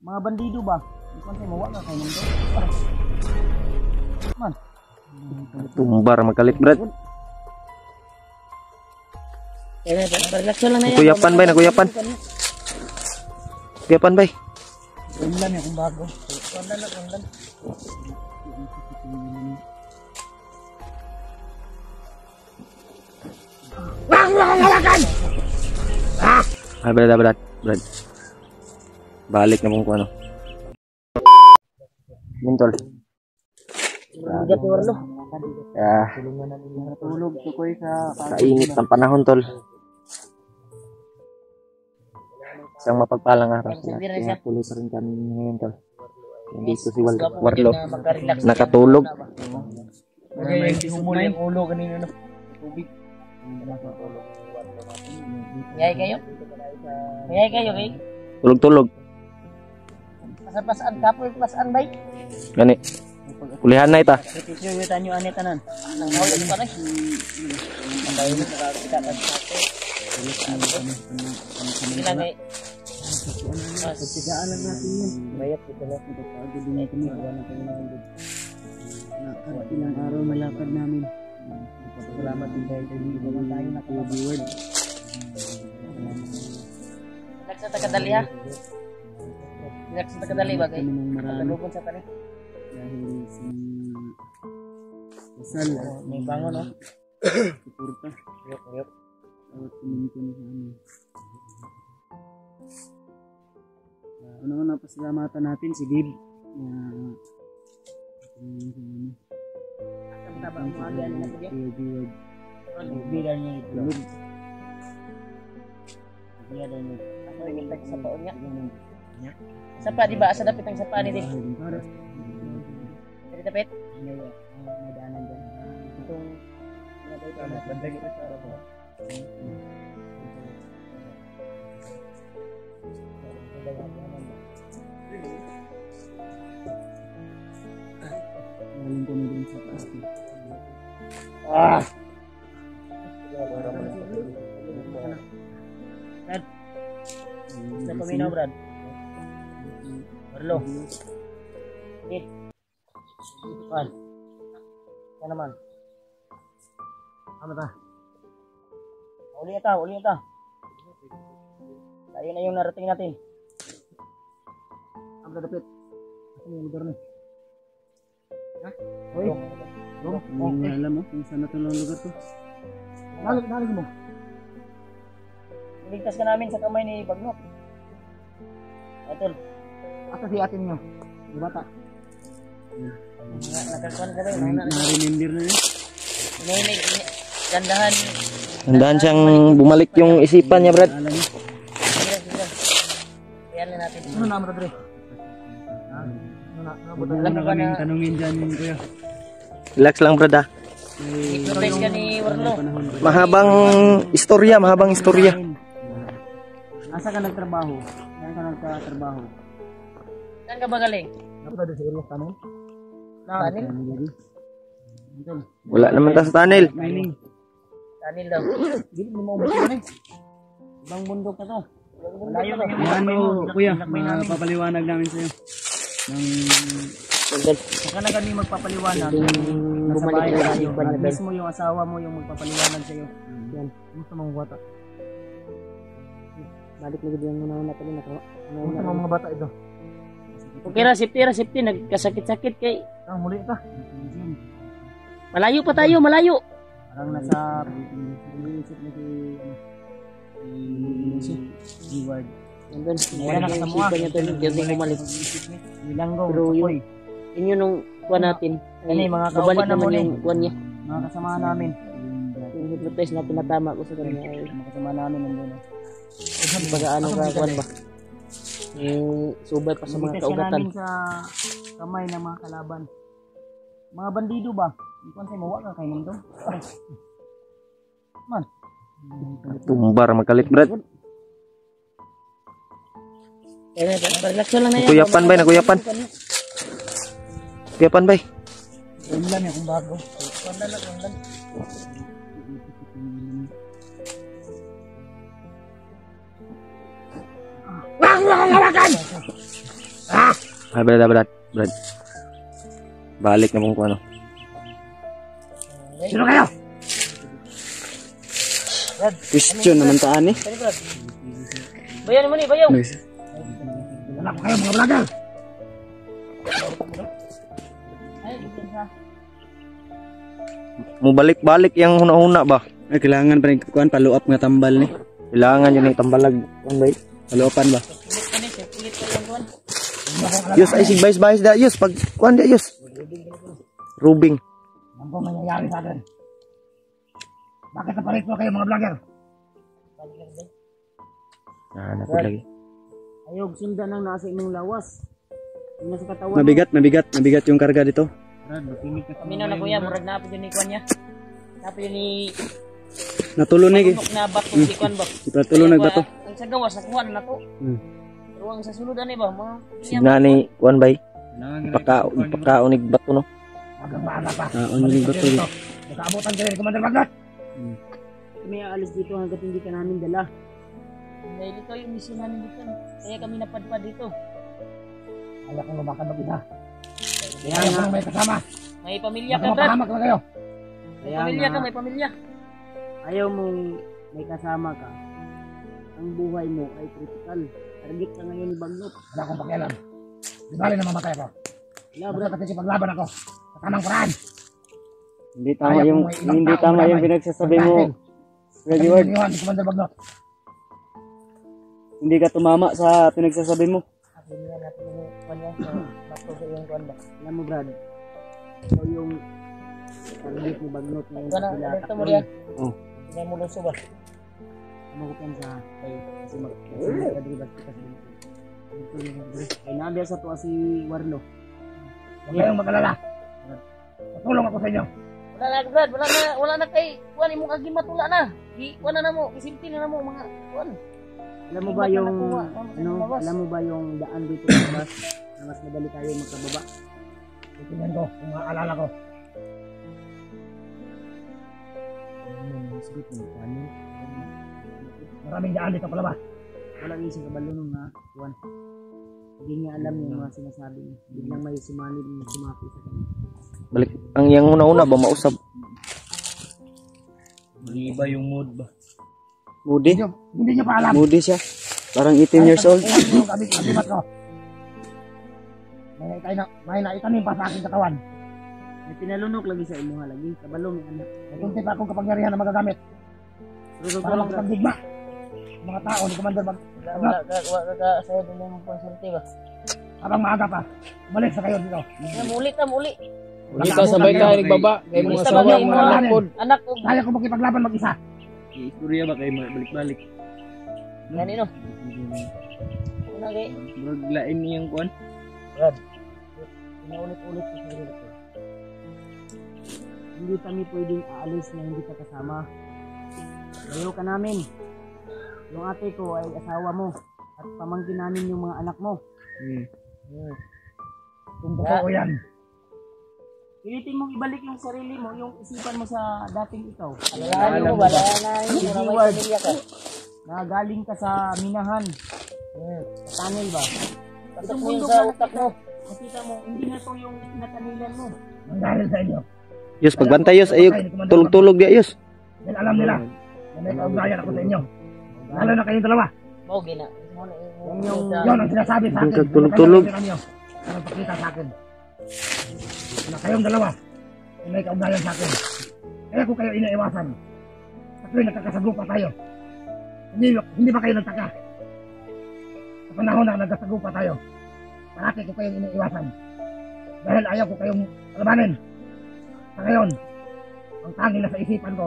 Mga bandido ba? Ikaw say mawa ka kay nando. Man. Tumbar magkalit brad. Relax lang na yan. Kuyapan bay, nakuyapan. Kuyapan bay. Ulan akong bago. Ulan. Brad. Balik na mong ano. Mintol. Bigat ni Warlo. Ya, Tulog tukoy sa kainit ng panahon tol. Isang mapagpalang araw sa lahat. Kaya tuloy pa rin kami ngayon tol. Nandito si Warlo. Nakatulog. Humuli ang ulo kanina no. Tubig. Ngayay kayo kay? Tulog-tulog. Pasaan kapoy, pasaan bay? Gani. Kulihan na ita. Repeat yung tanyo ani tanan. Nang hawak pa rin. Ang dahil nakakita ka sa ato. Sila ngay. Pagtigaan lang natin yun. Bayat ito lang. Pagpagod din natin yun. Wala na tayo nahundod. Ilang araw malakad namin. Salamat din dahil naman tayo nakabaward. Nagsa takadali ha? Nagsa takadali ba kayo? Nagkalubon sa tali? Dahil si Kasal may bangon no? Suporta. Yop. Kumintin sa amin. Una pasalamatan natin si Bib. Ang umaga na po yan. Bilang niya itlog. Bilang niya. Ako rin yung sa paon niya. Sapa di ba? Asa dapit ang sapa ni Dik? Dari dapit? May daanan dyan. Itong bandag ito sa araw. Galing ko na din sa taas ko. Brad. Sa paminaw, Brad. Marlo. Dit. Pan. Yan naman. Ano ta? Uli ata. Tayo na yung narating natin. Ang dapit. Ano yung lugar na? Ha? Uy. Hindi alam mo kung saan na ito ng lugar to. Nalig mo. Iligtas ka namin sa kamay ni Bagnot. Atol. Asa si atin nyo? Di bata? Nakakuan ka rin. Na-remember na yun? Gandahan. Gandahan siyang bumalik yung isipan niya brad. Ayan na natin. Ano na Rodre? Huwag na kaming tanungin dyan yung kuya. Relax lang brad ah. Hypnotize ka ni Warlo. Mahabang istorya. Asa ka nagtrabaho? Saan ka nagtatrabaho? Saan ka ba galing? Ako doon sa Ilyas Tunnel. Tunnel? Wala naman ta sa tunnel. Tunnel daw. Hindi mo maubos yun eh. Ibang bundok na to. Malayo na yung Yan mo kuya, mapapaliwanag namin sa'yo. Saka na kami magpapaliwanag. Nasa bahay tayo. At mismo yung asawa mo yung magpapaliwanag sa'yo. Yan. Gusto mong bata. Balik na gano'n muna natin. Gusto mong mga bata ito. Okay ra, safety. Nagkasakit-sakit kay. Muli ka. Malayo pa tayo, malayo. Parang nasa iniisip na si G-Ward. Nandun, wala na kasamuha. Pero yung inyo nung kuha natin, babalik naman yung kuha niya. Mga kasama namin. Yung hypnotize na pinatama ko sa kanya. Mga kasama namin nandun. Pag-ano ka kuha ba? Yung subay pa sa mga kaugatan. Namin sa kamay ng mga kalaban. Mga bandido ba? Ikaw say mawa ka kay nando. Man. Tumbar magkalit brad. Relax lang na yan. Kuyapan bay. Kuyapan bay. Ulan akong bago. Ulan. Wag mo akong hawakan! Ay, Brad. Balik na mong ano. Sino kayo? Brad. Question naman taan eh. Sorry, Brad. Bayaw mo ni, bayaw. Wala ko kayo mga vlogger. Ay, bitin sa. Mo balik-balik yung huna-huna ba? Ay, kailangan pa rin kuhan, paluap nga tambal ni. Kailangan yun yung tambalag. Ano ba? Paluapan ba? Ulit ka ni, ulit ka yung kuwan. Yus, ay sig bayis da. Yus, pag kuhan da, Yus. Rubing. Ano po mangyayari sa atin? Bakit napalit po kayo mga vlogger? Ano ko lagi. Ayaw, sundan ang nasa imong lawas. Yung nasa katawan. Mabigat yung karga dito. Kami na kuya, murag na po yun ni kuwan niya. Napo yun ni... Natulo ni. Manunok na bato si kuwan ba? Natulo nagbato. Ang sa gawas, nakuha na to. Pero ang sa sunod ani ba? Mga... Signa ni kuhan ba? Ipakaunig bato no. Hanggang maaga pa. Unig bato. Nakaabutan kayo ni Commander Bagnot. Kami aalis dito hanggat hindi ka namin dala. Dahil ito yung mission namin dito. Kaya kami napadpad dito. Ayaw kong lumakad mag-isa. Kaya Ayaw nga, kong may kasama. may pamilya Baka ka, Brad. mapahamak lang kayo. May pamilya ka, may pamilya. Ayaw mong may kasama ka, ang buhay mo ay critical. Target ka ngayon ni Bagnot. Wala akong pakialam. Di bali na mamatay ako. Wala, Bro, kasi paglaban ako. Sa tamang paraan. Hindi tama yung pinagsasabi mo. Ready word. Iniwan si Commander Bagnot. Hindi ka tumama sa pinagsasabi mo. Pamilya natin yung kanya sa bato sa iyong kuwan ba? Alam mo, Brad, ikaw yung target ni Bagnot ngayon sa Wala, sila ito mo riyan. Oh. Hindi mo luso ba? Makupan sa kayo kasi magkadribas kita sa dito. Kaya nabiya sa tuwa si Warlo. Huwag kayong mag-alala. Tutulong ako sa inyo. Wala na, Brad. Wala na kay kuwan. Imong agimat wala na. Kuwan na mo. Isimpi na mo mga kuwan. Alam mo ba yung alam mo ba yung daan dito sa bus na mas madali tayo magkababa? Titingnan ko kung maaalala ko. Maraming daan dito palabas. Wala rin siya kabalo nung nga kuwan. Hindi niya alam yung mga sinasabi niya. Biglang may sumanib na sumapi sa kanya. Balik. Ang yang una-una ba mausap? Iba yung mood ba? Moody? Hindi niyo pa alam. Moody siya. Parang 18 years old. Yung abimat ko. May naitanim pa sa aking katawan. May pinalunok lagi sa imuha lagi. Kabalo may anak. May kunti pa akong kapangyarihan na magagamit. Pero Para makapagdigma. Mga tao ni Commander Wala ka sa'yo din yung konsulti ba? habang maaga pa. Umalis sa kayo dito. Muli ka, muli. Hindi ka sabay ka, nagbaba. Kay mga asawa, mga anak. Anak ko. Kaya ko makipaglaban mag-isa. Istorya ba kayo balik-balik? Ganino. Una kay. Maglain niyang kuhan. Pinaulit-ulit ko sa sarili ko. Hindi kami pwedeng aalis na hindi ka kasama. Layo ka namin. Yung ate ko ay asawa mo. At pamangkin namin yung mga anak mo. Kung totoo yan. Pilitin mong ibalik yung sarili mo, yung isipan mo sa dating ikaw. Alam mo, wala na yung mga may pamilya ka. Na galing ka sa minahan. Sa tunnel ba? Pasok mo yun sa utak mo. Makita mo, hindi na to yung natanilan mo. Ang dahil sa inyo. Yus, pagbantay Yus. Ayun, tulog-tulog dia Yus. Dahil alam nila na may kaugnayan ako sa inyo. Lalo na kayong dalawa. Bawgi na. Yun ang sinasabi sa akin. Tulog-tulog. Ang pakita sa akin. Na kayong dalawa ay may kaugnayan sa akin. Kaya ko kayo iniiwasan. At tuwing nagkakasagupa tayo. Hindi ba kayo nagtaka? Sa panahon na nagkasagupa tayo, parati ko kayong iniiwasan. Dahil ayaw ko kayong labanin. Sa ngayon, ang tanging nasa isipan ko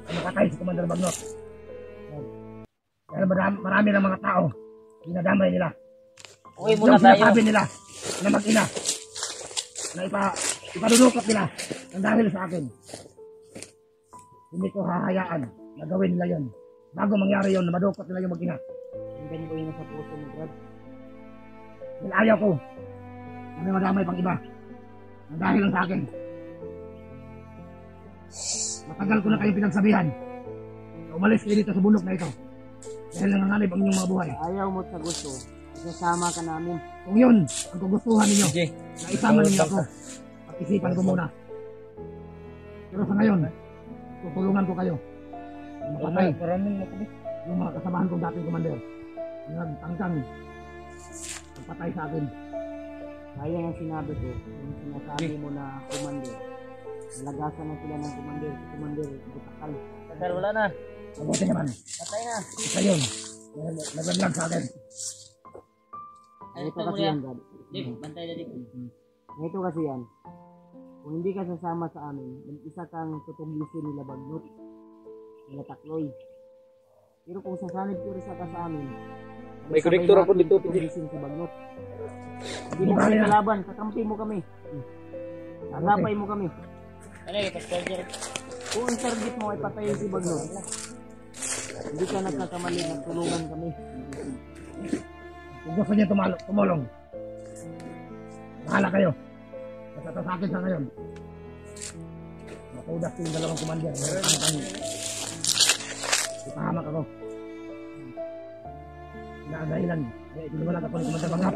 ay makatay si Commander Bagnot. Dahil marami ng mga tao, dinadamay nila. Uwi muna Yung tayo. sinasabi nila na mag-ina, na ipadudukot nila ang dahil sa akin. Hindi ko hahayaan na gawin nila yun. Bago mangyari yun, na madukot nila yung mag-ina. Hindi ko yun sa puso mo, Brad. Dahil ayaw ko na may madamay pang iba. Ang dahil lang sa akin. Matagal ko na kayong pinagsabihan na umalis kayo dito sa bundok na ito. Dahil nanganganib ang inyong mga buhay. Ayaw mo sa gusto, isasama ka namin. Kung yun, ang gugustuhan ninyo, na isama ninyo ako, pag-isipan ko muna. Pero sa ngayon, tutulungan ko kayo. Mapatay. Yung mga kasamahan kong dating commander, nagtangkang magpatay sa akin. Kaya nga sinabi ko, yung sinasabi mo na commander, nalagasan na sila ng commander, butakal. Sir, wala na. Mabuti naman. Patay na. Isa yun. Nagaglag sa akin. Ito kasi yan, Brad. Dip, bantay na dip. Ito kasi yan. Kung hindi ka sasama sa amin, mag-isa kang tutuglisin nila Bagnot, nila Takloy. Pero kung sasanib ko rin ka sa amin, May connector ako dito, tutuglisin sa Bagnot. Hindi mo kami kalaban, kakampi mo kami. Agapay mo kami. Ano yung passenger? Kung ang target mo ay patayin si Bagnot, hindi ka nagkakamali na tulungan kami. Kung gusto niyo tumulong, bahala kayo. Basta sa akin sa ngayon. Matudas ko yung dalawang commander. Ang ipahamak ako. Inaadahilan. Kaya itinuwalag ako ni Commander Bangat.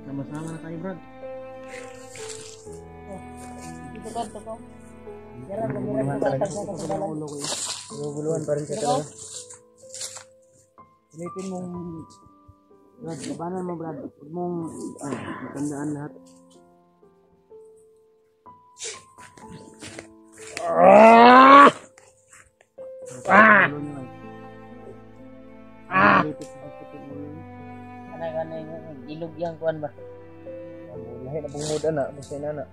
Sama-sama na tayo, Brad. Dito ko. Guguluhan pa rin siya talaga. Ulitin mong Brad, labanan mo Brad. Huwag mong matandaan lahat. Ano yung ilog yang kuan ba? Lahi na bungod na, basta na na.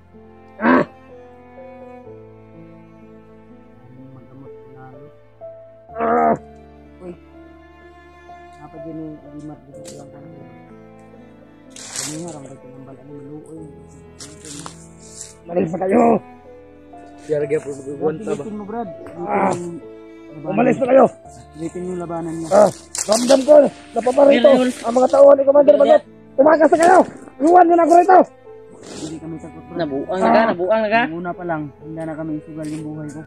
Magamot na rin. Uy, apa din yung agimat dito sa iyong kanila. Kaniya, ramay ko ng balaan yung maluoy. Malis na kayo! Yarga po magwanta ba? Ulitin mo Brad. Umalis na kayo! Ulitin mo yung labanan niya. Ramdam ko! Napaparito! Ang mga tao ni Commander Bangat! Tumakas na kayo! Iwan nyo na ako rito! Hindi kami takot Brad. Nabuang na ka. Una pa lang, hindi na kami isugal yung buhay ko.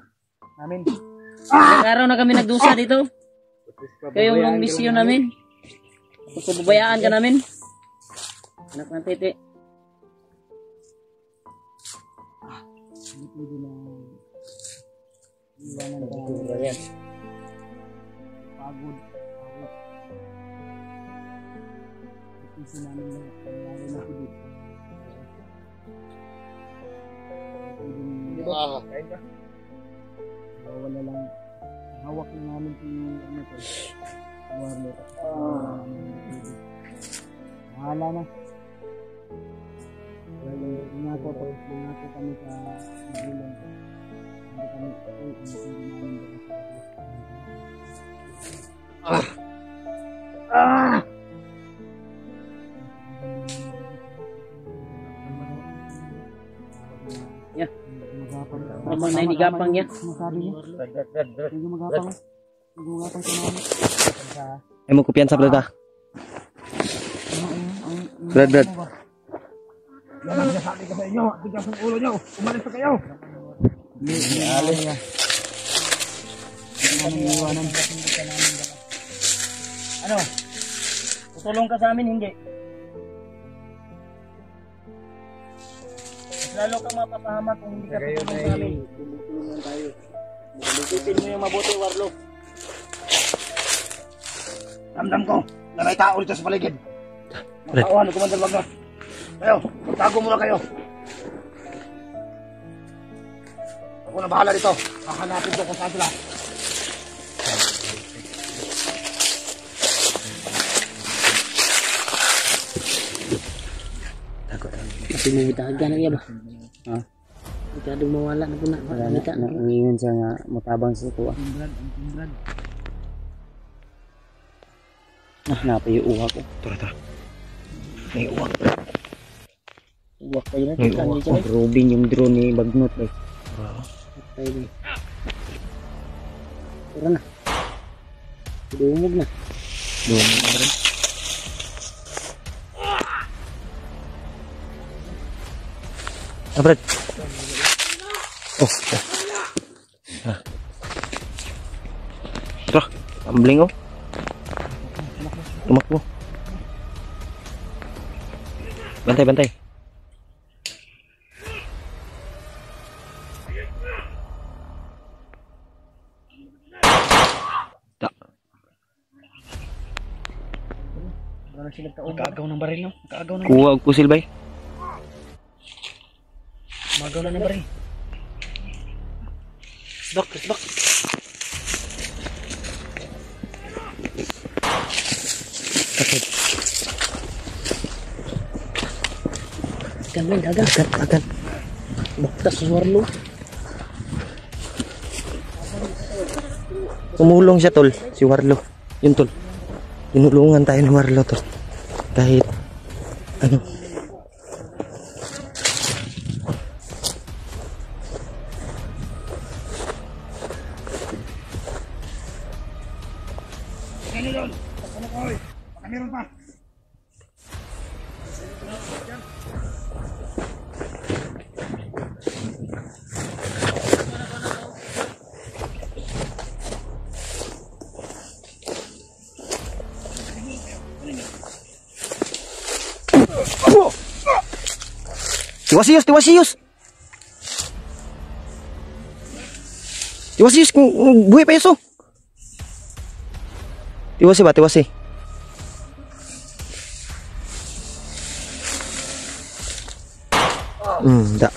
Namin. Ilang araw na kami nagdusa dito. Kayo yung misyon namin. Pabayaan ka namin. Anak ng tete. Hindi pwede na iwanan ka. Pagod. Isi namin lahat. Lalo na ko dito. Wala lang. Hawak na namin si ano to. Warlord. Bahala na. Ingako kami sa magulang. Hindi kami hindi namin Naman na inigapang niya. Masabi niya. Hindi magapang. Hindi magapang sa namin. Ay mo kumpiyansa Brad ah. Brad. Yan ang sinasabi ko sa inyo. Tigas ang ulo nyo. Umalis na kayo. Alin niya. Hindi namin iwanan. Ano? Tutulong ka sa amin, hindi. Mas lalo kang mapapahamak kung hindi ka tutulong sa amin. Isipin mo yung mabuti, Warlo. Ramdam ko na may tao dito sa paligid. Mga tauhan ni Commander Bangat. Kayo, magtago muna kayo. Ako na bahala dito. Hahanapin ko kung saan sila. Kasi may bitahaga na iya ba? Ha? Ikadong mawala na po na. Makamita na. Ngayon siya nga matabang sa ito. Napay yung uwak ko. Tara. May uwak. Uwak pa yun. May uwak ko. Robin yung drone ni Bagnot. Tara na. Dumog na. Dumog na rin. Brad. Tara, ambling oh. Tumakbo. Bantay, bantay. Kaagaw ng baril, no? Kaagaw ng Kuha og pusil bay. magaw na ng baril. Sbak, sbak. Agad. Baktas si Warlo. Tumulong siya tol, si Warlo. Yun tol. Tinulungan tayo ni Warlo tol. Kahit ano. Baka meron pa. Tiwasiyos! Tiwasiyos kung buhay pa yaso. Tiwasi ba? Tiwasi. Da.